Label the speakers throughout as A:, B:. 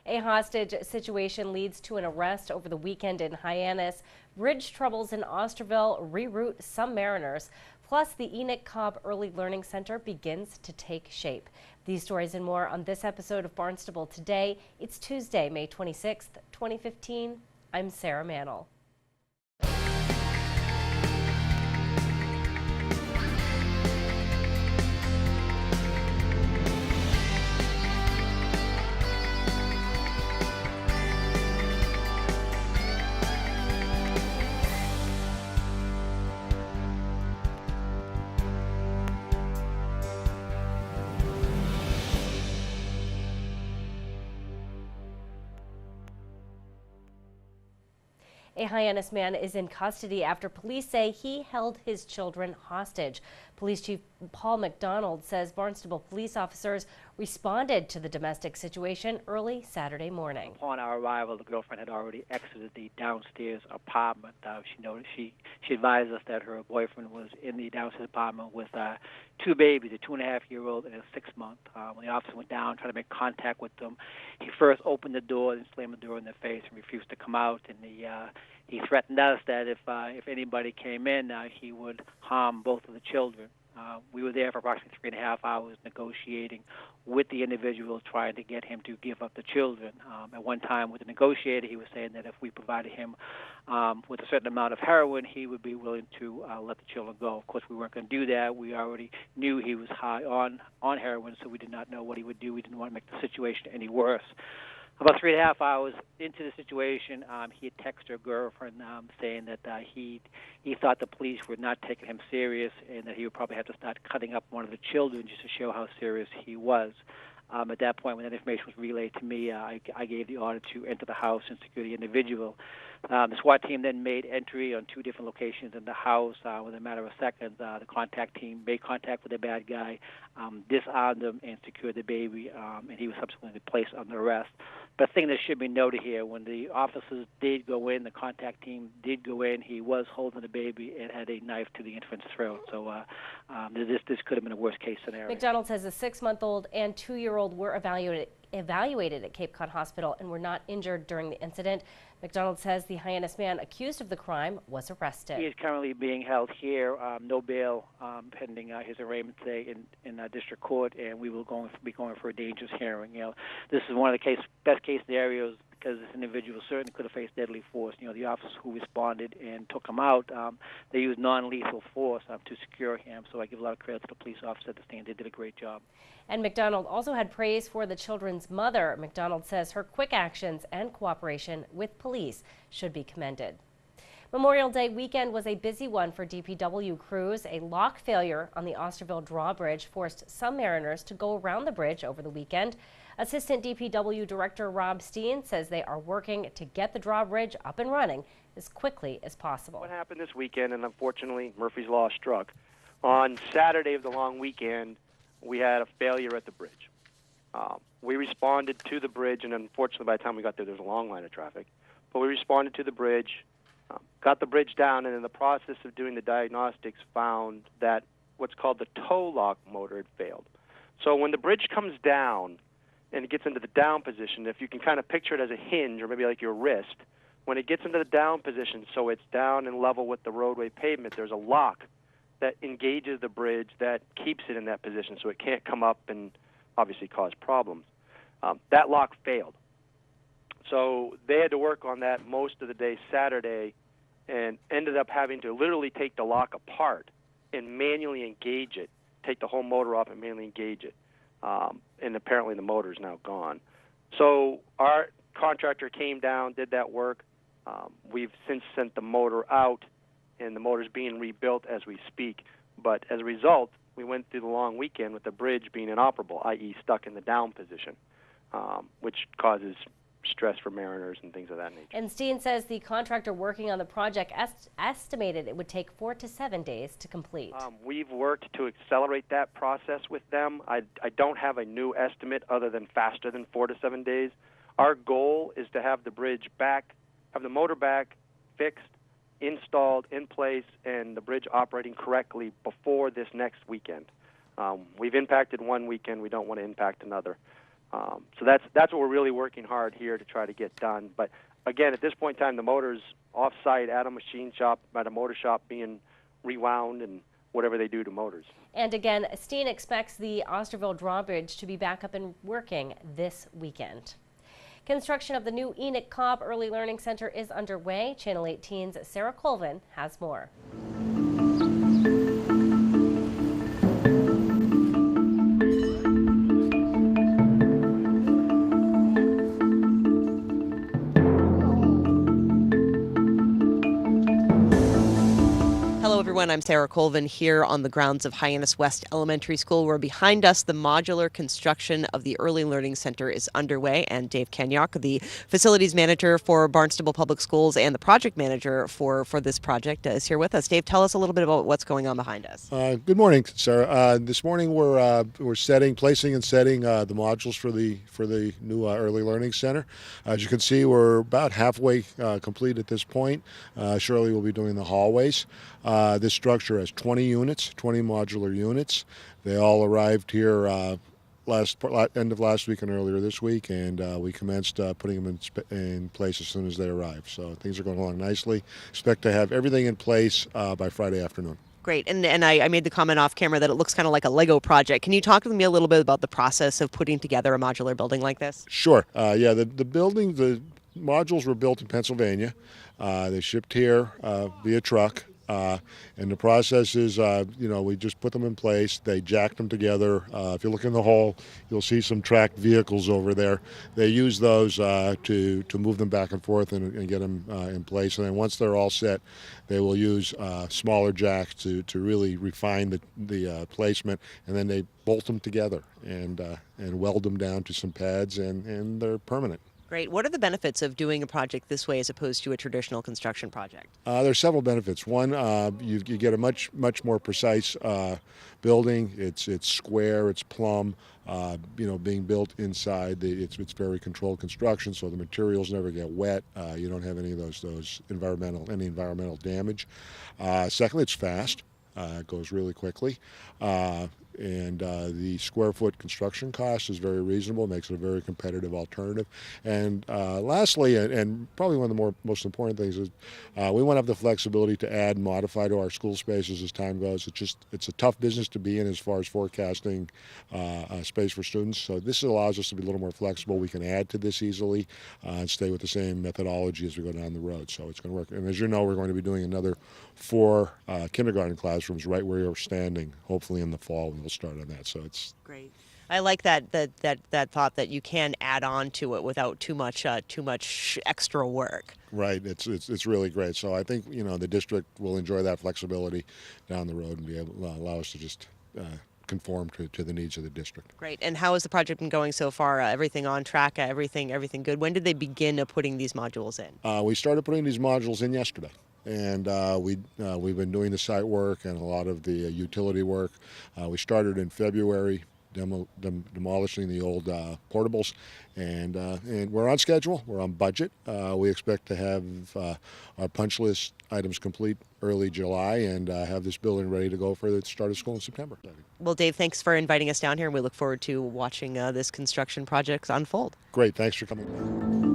A: A hostage situation leads to an arrest over the weekend in Hyannis. Bridge troubles in Osterville reroute some mariners. Plus, the Enoch Cobb Early Learning Center begins to take shape. These stories and more on this episode of Barnstable Today. It's Tuesday, May 26th, 2015. I'm Sarah Mantle. A Hyannis man is in custody after police say he held his children hostage. Police Chief Paul McDonald says Barnstable police officers responded to the domestic situation early Saturday morning.
B: Upon our arrival, the girlfriend had already exited the downstairs apartment. She advised us that her boyfriend was in the downstairs apartment with two babies, a 2.5-year-old and a 6-month. When the officer went down, trying to make contact with them, he first opened the door and slammed the door in their face and refused to come out. And he threatened us that if anybody came in, he would harm both of the children. We were there for approximately 3.5 hours negotiating with the individual, trying to get him to give up the children. At one time with the negotiator, he was saying that if we provided him with a certain amount of heroin, he would be willing to let the children go. Of course, we weren't going to do that. We already knew he was high on heroin, so we did not know what he would do. We didn't want to make the situation any worse. About 3.5 hours into the situation, he had texted her girlfriend saying that he thought the police were not taking him serious and that he would probably have to start cutting up one of the children just to show how serious he was. At that point, when that information was relayed to me, I gave the order to enter the house and secure the individual. The SWAT team then made entry on 2 different locations in the house. Within a matter of seconds, the contact team made contact with the bad guy, disarmed him, and secured the baby, and he was subsequently placed under arrest. But the thing that should be noted here, when the officers did go in, the contact team did go in, he was holding the baby and had a knife to the infant's throat. So this could have been a worst-case scenario.
A: McDonald says the 6-month-old and 2-year-old were evaluated at Cape Cod Hospital and were not injured during the incident. McDonald says the Hyannis man accused of the crime was arrested.
B: He is currently being held here, no bail, pending his arraignment today in district court, and we will be going for a dangerous hearing. This is one of the best case scenarios because this individual certainly could have faced deadly force. The officers who responded and took him out, they used non-lethal force to secure him. So I give a lot of credit to the police officer at the stand. They did a great job.
A: And McDonald also had praise for the children's mother. McDonald says her quick actions and cooperation with police should be commended. Memorial Day weekend was a busy one for DPW crews. A lock failure on the Osterville drawbridge forced some mariners to go around the bridge over the weekend. Assistant DPW Director Rob Steen says they are working to get the drawbridge up and running as quickly as possible.
C: What happened this weekend, and unfortunately Murphy's Law struck, on Saturday of the long weekend, we had a failure at the bridge. We responded to the bridge, and unfortunately by the time we got there, there was a long line of traffic. But we responded to the bridge, got the bridge down, and in the process of doing the diagnostics, found that what's called the tow lock motor had failed. So when the bridge comes down and it gets into the down position, if you can kind of picture it as a hinge or maybe like your wrist, when it gets into the down position, so it's down and level with the roadway pavement, there's a lock that engages the bridge that keeps it in that position so it can't come up and obviously cause problems. That lock failed. So they had to work on that most of the day Saturday and ended up having to literally take the lock apart and manually engage it, take the whole motor off and manually engage it. And apparently the motor is now gone. So our contractor came down, did that work. We've since sent the motor out, and the motor's being rebuilt as we speak. But as a result, we went through the long weekend with the bridge being inoperable, i.e. stuck in the down position, which causes stress for mariners and things of that nature.
A: And Steen says the contractor working on the project estimated it would take 4 to 7 days to complete.
C: We've worked to accelerate that process with them. I don't have a new estimate other than faster than 4 to 7 days. Our goal is to have the bridge back, have the motor back, fixed, installed, in place, and the bridge operating correctly before this next weekend. We've impacted one weekend. We don't want to impact another. So that's what we're really working hard here to try to get done. But again, at this point in time, the motor's off-site at a machine shop, at a motor shop, being rewound and whatever they do to motors.
A: And again, Steen expects the Osterville drawbridge to be back up and working this weekend. Construction of the new Enoch Cobb Early Learning Center is underway. Channel 18's Sarah Colvin has more.
D: Hello everyone, I'm Sarah Colvin here on the grounds of Hyannis West Elementary School, where behind us the modular construction of the Early Learning Center is underway, and Dave Kenyok, the facilities manager for Barnstable Public Schools and the project manager for this project, is here with us. Dave, tell us a little bit about what's going on behind us.
E: Good morning, Sarah. This morning we're placing and setting the modules for the new Early Learning Center. As you can see, we're about halfway complete at this point. Shortly we'll be doing the hallways. This structure has 20 units, 20 modular units. They all arrived here end of last week and earlier this week, and we commenced putting them in place as soon as they arrived. So things are going along nicely. Expect to have everything in place by Friday afternoon.
D: Great, and I made the comment off camera that it looks kind of like a Lego project. Can you talk to me a little bit about the process of putting together a modular building like this?
E: Sure. Yeah, the modules were built in Pennsylvania. They shipped here via truck. And the process is, we just put them in place. They jacked them together. If you look in the hole, you'll see some tracked vehicles over there. They use those to move them back and forth and get them in place. And then once they're all set, they will use smaller jacks to really refine the placement. And then they bolt them together and weld them down to some pads, and they're permanent.
D: Great. What are the benefits of doing a project this way as opposed to a traditional construction project?
E: There's several benefits. One, you get a much more precise building. It's square. It's plumb. Being built inside, it's very controlled construction, so the materials never get wet. You don't have any of those environmental damage. Secondly, it's fast. It goes really quickly. And the square foot construction cost is very reasonable, makes it a very competitive alternative. And lastly, and probably one of the most important things is we want to have the flexibility to add and modify to our school spaces as time goes. It's a tough business to be in as far as forecasting space for students. So this allows us to be a little more flexible. We can add to this easily and stay with the same methodology as we go down the road. So it's going to work. And as you know, we're going to be doing another 4 kindergarten classrooms right where you're standing, hopefully in the fall. We'll start on that, so it's great.
D: I like that thought that you can add on to it without too much extra work.
E: Right, it's really great. So I think the district will enjoy that flexibility down the road and be able to allow us to just conform to the needs of the district.
D: Great. And how has the project been going so far? Everything on track? Everything good? When did they begin putting these modules in? We started putting these modules in yesterday. And we've been doing the site work and a lot of the utility work. We started in February, demolishing the old portables, and we're on schedule. We're on budget. We expect to have our punch list items complete early July and have this building ready to go for the start of school in September. Well, Dave, thanks for inviting us down here, and we look forward to watching this construction project unfold.
E: Great. Thanks for coming.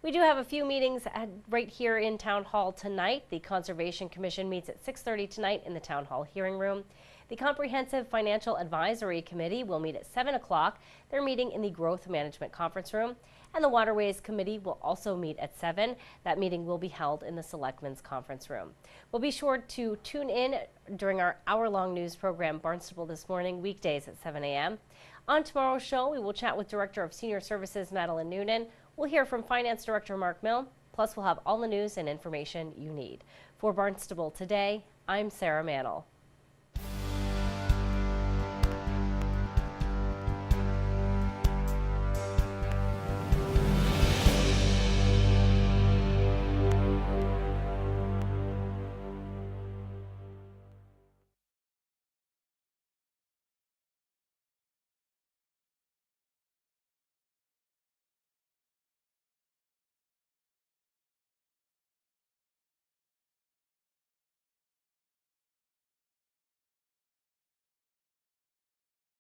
A: We do have a few meetings right here in Town Hall tonight. The Conservation Commission meets at 6:30 tonight in the Town Hall hearing room. The Comprehensive Financial Advisory Committee will meet at 7 o'clock. They're meeting in the Growth Management Conference Room. And the Waterways Committee will also meet at 7. That meeting will be held in the Selectmen's Conference Room. We'll be sure to tune in during our hour-long news program, Barnstable This Morning, weekdays at 7 a.m. On tomorrow's show, we will chat with Director of Senior Services, Madeline Noonan. We'll hear from Finance Director Mark Mill. Plus, we'll have all the news and information you need. For Barnstable Today, I'm Sarah Mannel.